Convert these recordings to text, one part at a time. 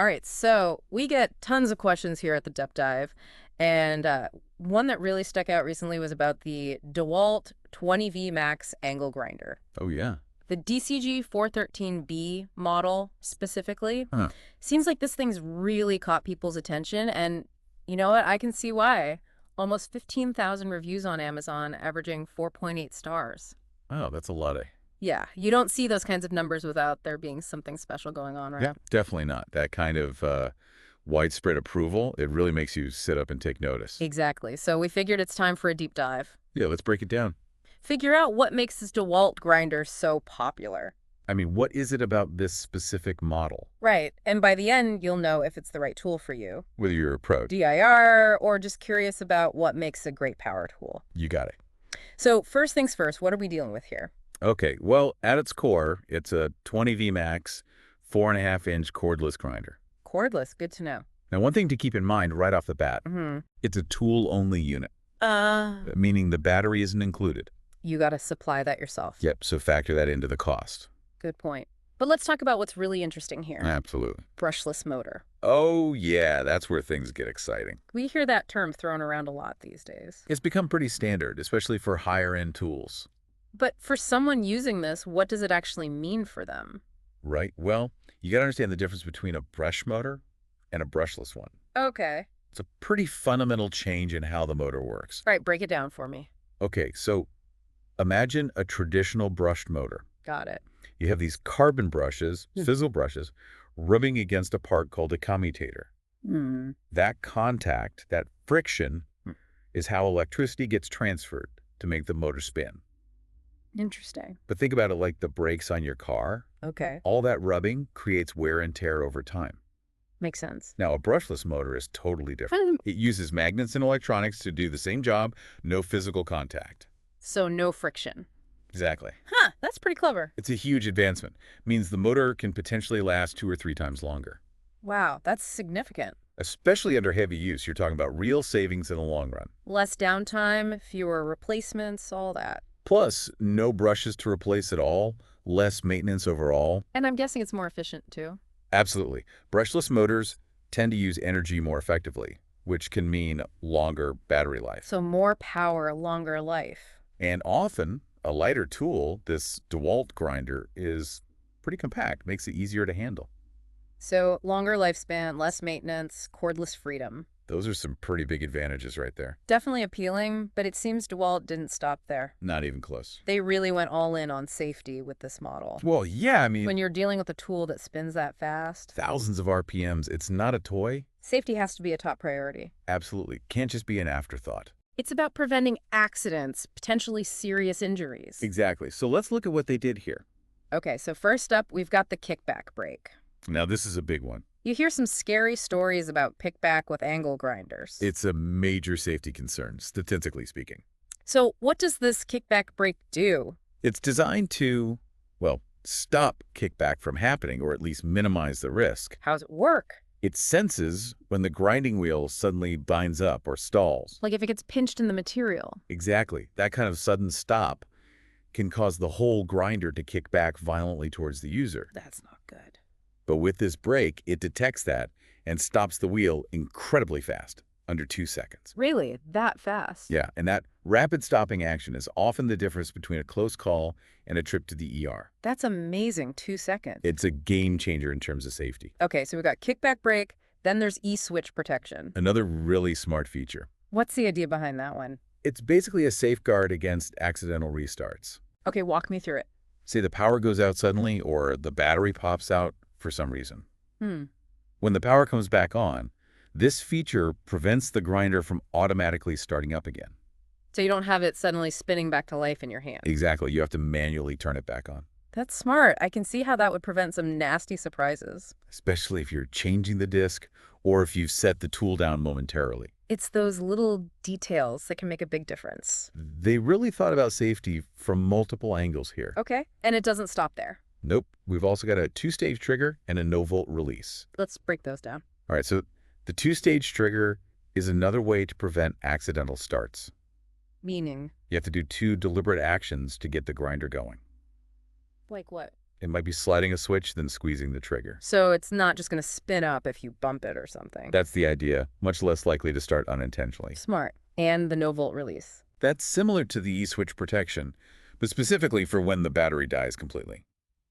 All right, so we get tons of questions here at the Depth Dive, and one that really stuck out recently was about the DEWALT 20V Max angle grinder. Oh, yeah. The DCG 413B model specifically. Huh. Seems like this thing's really caught people's attention, and you know what? I can see why. Almost 15,000 reviews on Amazon, averaging 4.8 stars. Oh, that's a lot of... Yeah, you don't see those kinds of numbers without there being something special going on, right? Yeah, definitely not. That kind of widespread approval, it really makes you sit up and take notice. Exactly. So we figured it's time for a deep dive. Yeah, let's break it down. Figure out what makes this DEWALT grinder so popular. I mean, what is it about this specific model? Right, and by the end, you'll know if it's the right tool for you. Whether you're a pro, DIR, or just curious about what makes a great power tool. you got it. So first things first, what are we dealing with here? Okay, well, at its core, it's a 20V Max 4.5-inch cordless grinder. Cordless, good to know. Now, one thing to keep in mind right off the bat, it's a tool-only unit, meaning the battery isn't included. You gotta supply that yourself. Yep, so factor that into the cost. Good point. But let's talk about what's really interesting here. Absolutely. Brushless motor. Oh, yeah, that's where things get exciting. We hear that term thrown around a lot these days. It's become pretty standard, especially for higher-end tools. But for someone using this, what does it actually mean for them? Right. Well, you got to understand the difference between a brush motor and a brushless one. Okay. It's a pretty fundamental change in how the motor works. All right, break it down for me. Okay, so imagine a traditional brushed motor. Got it. You have these carbon brushes, fizzle brushes, rubbing against a part called a commutator. That contact, that friction, is how electricity gets transferred to make the motor spin. Interesting. But think about it like the brakes on your car. Okay. All that rubbing creates wear and tear over time. Makes sense. Now, a brushless motor is totally different. It uses magnets and electronics to do the same job, no physical contact. So no friction. Exactly. Huh, that's pretty clever. It's a huge advancement. Means the motor can potentially last 2 or 3 times longer. Wow, that's significant. Especially under heavy use, you're talking about real savings in the long run. Less downtime, fewer replacements, all that. Plus, no brushes to replace at all, less maintenance overall. And I'm guessing it's more efficient too. Absolutely. Brushless motors tend to use energy more effectively, which can mean longer battery life. So more power, longer life. And often, a lighter tool, this DEWALT grinder, is pretty compact, makes it easier to handle. So longer lifespan, less maintenance, cordless freedom. Those are some pretty big advantages right there. Definitely appealing, but it seems DEWALT didn't stop there. Not even close. They really went all in on safety with this model. Well, yeah, I mean, When you're dealing with a tool that spins that fast, thousands of RPMs, it's not a toy. safety has to be a top priority. Absolutely. Can't just be an afterthought. It's about preventing accidents, potentially serious injuries. Exactly. So let's look at what they did here. Okay, so first up, we've got the kickback brake. Now, this is a big one. You hear some scary stories about pickback with angle grinders. It's a major safety concern, statistically speaking. So what does this kickback brake do? It's designed to, well, stop kickback from happening, or at least minimize the risk. How does it work? It senses when the grinding wheel suddenly binds up or stalls. Like if it gets pinched in the material. Exactly. That kind of sudden stop can cause the whole grinder to kick back violently towards the user. That's not good. But with this brake, it detects that and stops the wheel incredibly fast, under 2 seconds. Really? That fast? Yeah, and that rapid stopping action is often the difference between a close call and a trip to the ER. That's amazing, 2 seconds. It's a game changer in terms of safety. Okay, so we got kickback brake, then there's e-switch protection. Another really smart feature. What's the idea behind that one? It's basically a safeguard against accidental restarts. Okay, walk me through it. Say the power goes out suddenly or the battery pops out for some reason. When the power comes back on, this feature prevents the grinder from automatically starting up again. So you don't have it suddenly spinning back to life in your hand. Exactly. You have to manually turn it back on. That's smart. I can see how that would prevent some nasty surprises. Especially if you're changing the disc or if you've set the tool down momentarily. It's those little details that can make a big difference. They really thought about safety from multiple angles here. Okay, and it doesn't stop there. Nope. We've also got a 2-stage trigger and a no-volt release. Let's break those down. All right, so the 2-stage trigger is another way to prevent accidental starts. Meaning? You have to do 2 deliberate actions to get the grinder going. Like what? It might be sliding a switch, then squeezing the trigger. So it's not just going to spin up if you bump it or something. That's the idea, much less likely to start unintentionally. Smart. And the no-volt release. That's similar to the e-switch protection, but specifically for when the battery dies completely.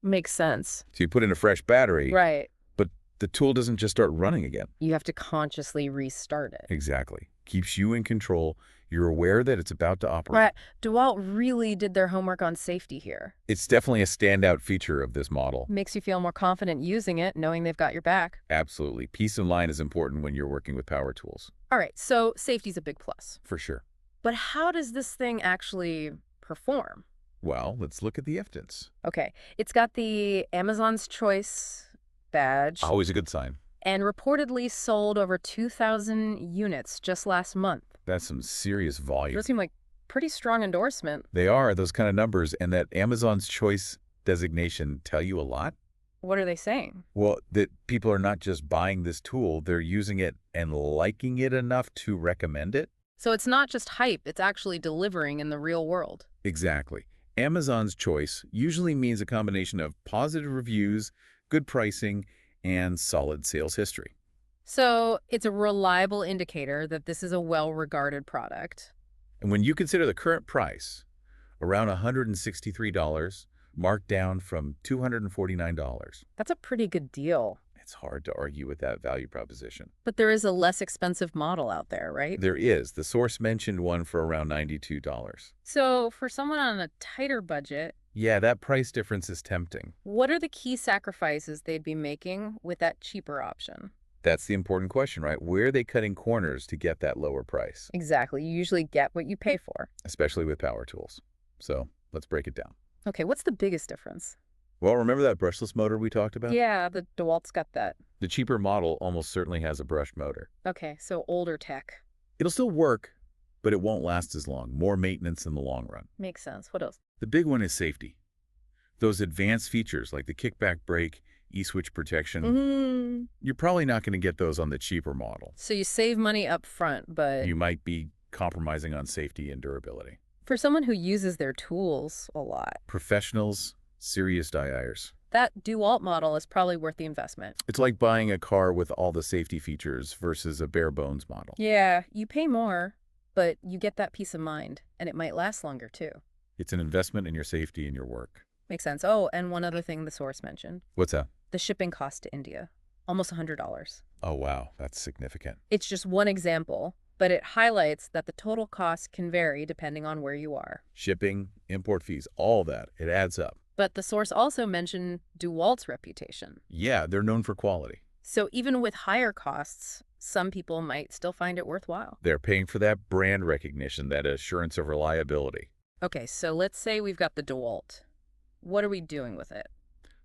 Makes sense. So you put in a fresh battery, Right. but the tool doesn't just start running again. You have to consciously restart it. Exactly. Keeps you in control. You're aware that it's about to operate. Right. DEWALT really did their homework on safety here. It's definitely a standout feature of this model. Makes you feel more confident using it, knowing they've got your back. Absolutely. Peace of mind is important when you're working with power tools. All right, so safety's a big plus. For sure. But how does this thing actually perform? Well, let's look at the evidence. Okay, it's got the Amazon's Choice badge Always a good sign. and reportedly sold over 2,000 units just last month. That's some serious volume. Those seem like pretty strong endorsement. They are, those kind of numbers, and that Amazon's Choice designation tell you a lot? What are they saying? Well, that people are not just buying this tool, they're using it and liking it enough to recommend it? So it's not just hype, it's actually delivering in the real world. Exactly. Amazon's Choice usually means a combination of positive reviews, good pricing, and solid sales history. So it's a reliable indicator that this is a well-regarded product. And when you consider the current price, around $163, marked down from $249, That's a pretty good deal. it's hard to argue with that value proposition. But there is a less expensive model out there, right? There is. The source mentioned one for around $92. So for someone on a tighter budget, Yeah, that price difference is tempting. what are the key sacrifices they'd be making with that cheaper option? That's the important question, right? Where are they cutting corners to get that lower price, Exactly. You usually get what you pay for. especially with power tools? So let's break it down. Okay, what's the biggest difference? Well, remember that brushless motor we talked about? Yeah, the DEWALT's got that. The cheaper model almost certainly has a brush motor. Okay, so older tech. It'll still work, but it won't last as long. More maintenance in the long run. Makes sense. What else? The big one is safety. Those advanced features like the kickback brake, e-switch protection, you're probably not going to get those on the cheaper model. So you save money up front, but You might be compromising on safety and durability. for someone who uses their tools a lot, Professionals, serious DIYers. that DEWALT model is probably worth the investment. It's like buying a car with all the safety features versus a bare bones model. Yeah, you pay more, but you get that peace of mind, and it might last longer too. It's an investment in your safety and your work. Makes sense. Oh, and one other thing the source mentioned, What's that? the shipping cost to India, almost $100. Oh, wow. That's significant. It's just one example, but it highlights that the total cost can vary depending on where you are. Shipping, import fees, all that. It adds up. But the source also mentioned DEWALT's reputation. Yeah, they're known for quality. So even with higher costs, some people might still find it worthwhile. They're paying for that brand recognition, that assurance of reliability. Okay, so let's say we've got the DEWALT. What are we doing with it?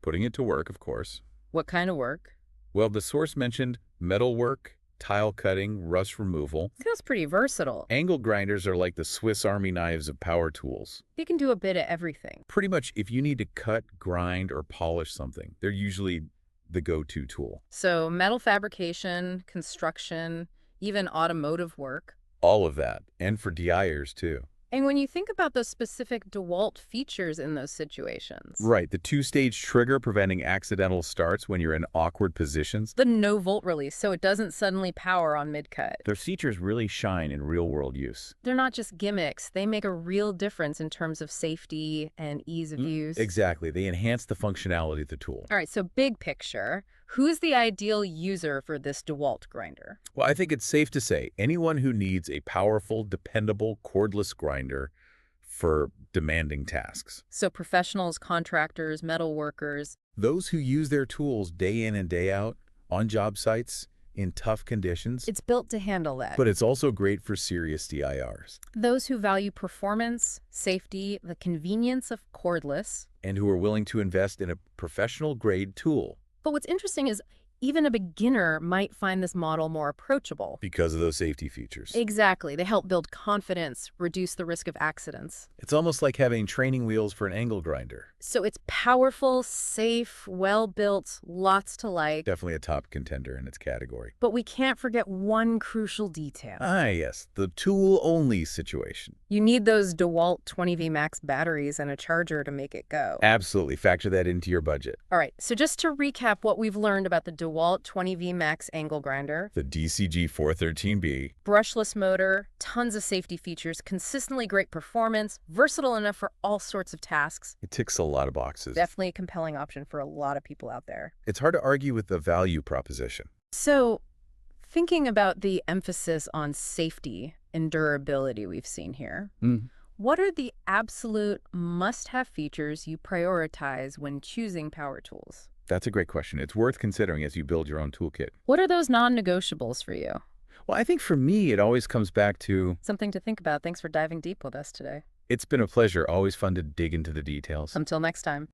Putting it to work, of course. What kind of work? Well, the source mentioned metalwork, tile cutting, rust removal. Feels pretty versatile. Angle grinders are like the Swiss Army knives of power tools. They can do a bit of everything. Pretty much, if you need to cut, grind, or polish something, they're usually the go-to tool. So metal fabrication, construction, even automotive work. All of that, and for DIers too. And when you think about those specific DEWALT features in those situations, Right, the two-stage trigger preventing accidental starts when you're in awkward positions. the no-volt release, so it doesn't suddenly power on mid-cut. Those features really shine in real-world use. They're not just gimmicks. They make a real difference in terms of safety and ease of use. Exactly, they enhance the functionality of the tool. All right, so big picture, who's the ideal user for this DEWALT grinder? Well, I think it's safe to say anyone who needs a powerful, dependable, cordless grinder for demanding tasks. So professionals, contractors, metal workers. Those who use their tools day in and day out on job sites in tough conditions. It's built to handle that. But it's also great for serious DIRs. Those who value performance, safety, the convenience of cordless. And who are willing to invest in a professional-grade tool. But what's interesting is even a beginner might find this model more approachable. Because of those safety features. Exactly. They help build confidence, reduce the risk of accidents. It's almost like having training wheels for an angle grinder. So it's powerful, safe, well-built, lots to like. Definitely a top contender in its category. But we can't forget one crucial detail. Ah, yes, the tool-only situation. You need those DEWALT 20V Max batteries and a charger to make it go. Absolutely. Factor that into your budget. All right, so just to recap what we've learned about the DEWALT 20V Max angle grinder. The DCG 413B. Brushless motor, tons of safety features, consistently great performance, versatile enough for all sorts of tasks. It ticks a lot of boxes. Definitely a compelling option for a lot of people out there. It's hard to argue with the value proposition. So, thinking about the emphasis on safety and durability we've seen here, what are the absolute must-have features you prioritize when choosing power tools? That's a great question. It's worth considering as you build your own toolkit. What are those non-negotiables for you? Well, I think for me, it always comes back to... Something to think about. Thanks for diving deep with us today. It's been a pleasure. Always fun to dig into the details. Until next time.